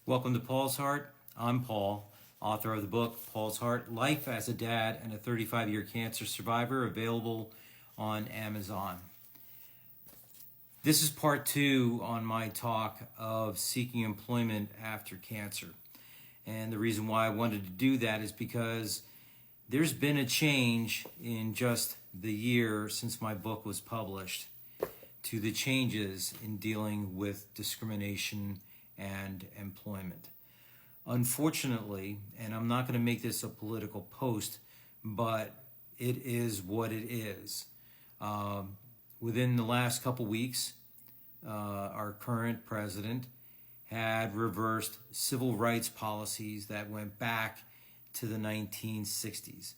Welcome to Paul's Heart. I'm Paul, author of the book Paul's Heart, Life as a Dad and a 35-Year Cancer Survivor, available on Amazon. This is part 2 on my talk of seeking employment after cancer. And the reason why I wanted to do that is because there's been a change in just the year since my book was published to the changes in dealing with discrimination and employment. Unfortunately, and I'm not going to make this a political post, but it is what it is. Within the last couple weeks, our current president had reversed civil rights policies that went back to the 1960s.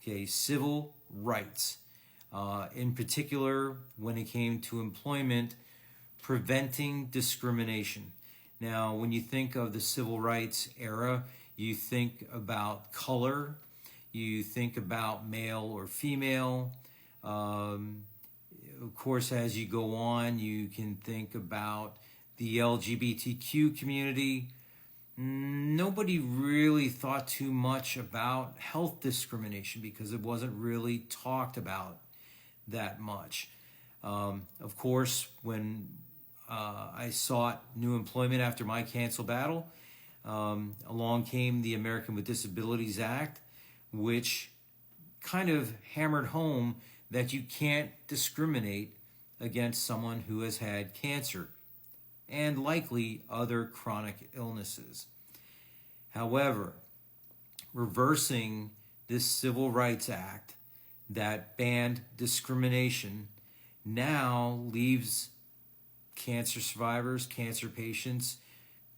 Okay, civil rights. In particular, when it came to employment, preventing discrimination. Now, when you think of the civil rights era, you think about color, you think about male or female. Of course, as you go on, you can think about the LGBTQ community. Nobody really thought too much about health discrimination because it wasn't really talked about that much. Of course, when I sought new employment after my cancer battle, along came the American with Disabilities Act, which kind of hammered home that you can't discriminate against someone who has had cancer and likely other chronic illnesses. However, reversing this Civil Rights Act that banned discrimination now leaves cancer survivors, cancer patients,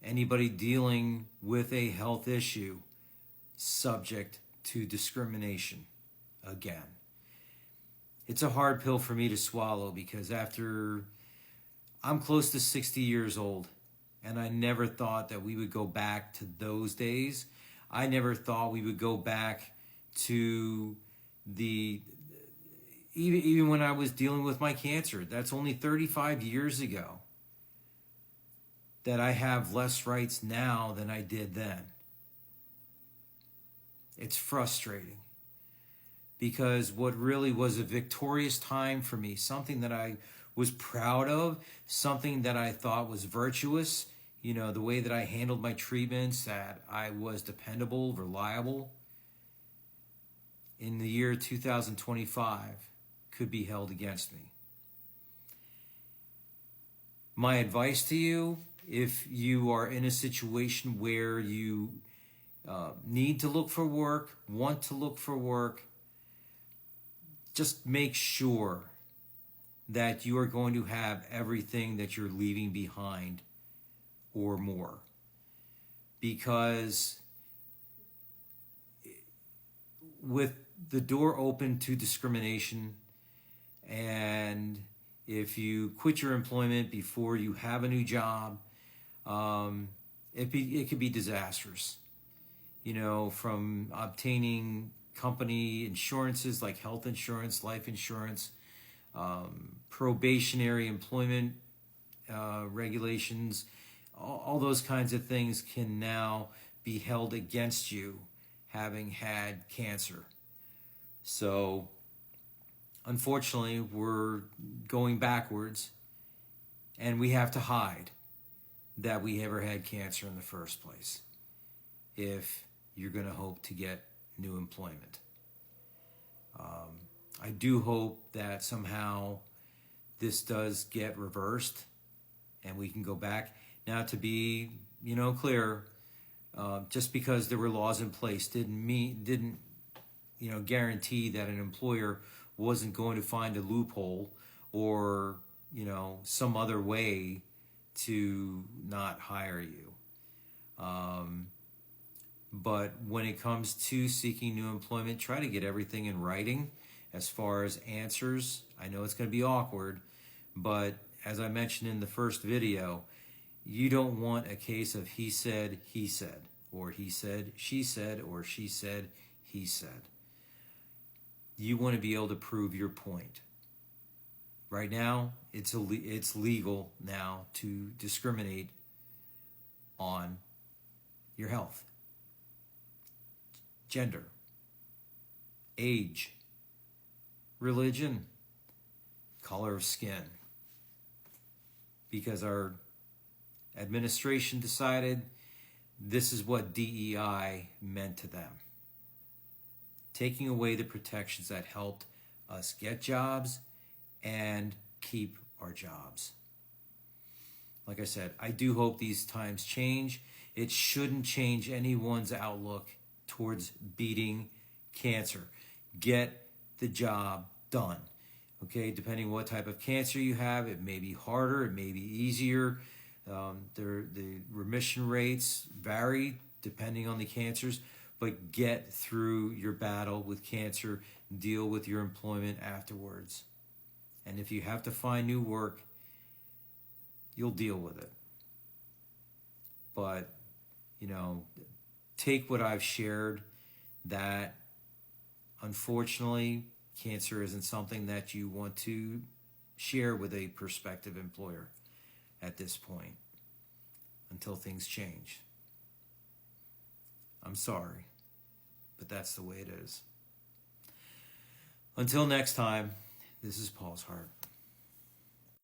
anybody dealing with a health issue subject to discrimination again. It's a hard pill for me to swallow because I'm close to 60 years old, and I never thought that we would go back to those days. I never thought we would go back to even when I was dealing with my cancer. That's only 35 years ago, that I have less rights now than I did then. It's frustrating because what really was a victorious time for me, something that I was proud of, something that I thought was virtuous, the way that I handled my treatments, that I was dependable, reliable, in the year 2025 could be held against me. My advice to you, if you are in a situation where you need to look for work, want to look for work, just make sure that you are going to have everything that you're leaving behind or more. Because with the door open to discrimination, and if you quit your employment before you have a new job, it could be disastrous. From obtaining company insurances like health insurance, life insurance, probationary employment regulations, all those kinds of things can now be held against you having had cancer. So, unfortunately, we're going backwards, and we have to hide that we ever had cancer in the first place if you're going to hope to get new employment. I do hope that somehow this does get reversed and we can go back. Now, to be clear, just because there were laws in place didn't guarantee that an employer wasn't going to find a loophole or some other way to not hire you. But when it comes to seeking new employment, try to get everything in writing as far as answers. I know it's going to be awkward, but as I mentioned in the first video, you don't want a case of he said, or he said, she said, or she said, he said. You want to be able to prove your point. Right now, it's legal now to discriminate on your health, gender, age, religion, color of skin. Because our administration decided this is what DEI meant to them. Taking away the protections that helped us get jobs and keep our jobs. Like I said, I do hope these times change. It shouldn't change anyone's outlook towards beating cancer. Get the job done. Okay, depending what type of cancer you have, it may be harder, it may be easier. The remission rates vary depending on the cancers, but get through your battle with cancer, deal with your employment afterwards. And if you have to find new work, you'll deal with it. But, take what I've shared, that unfortunately, cancer isn't something that you want to share with a prospective employer at this point until things change. I'm sorry, but that's the way it is. Until next time, this is Paul's Heart.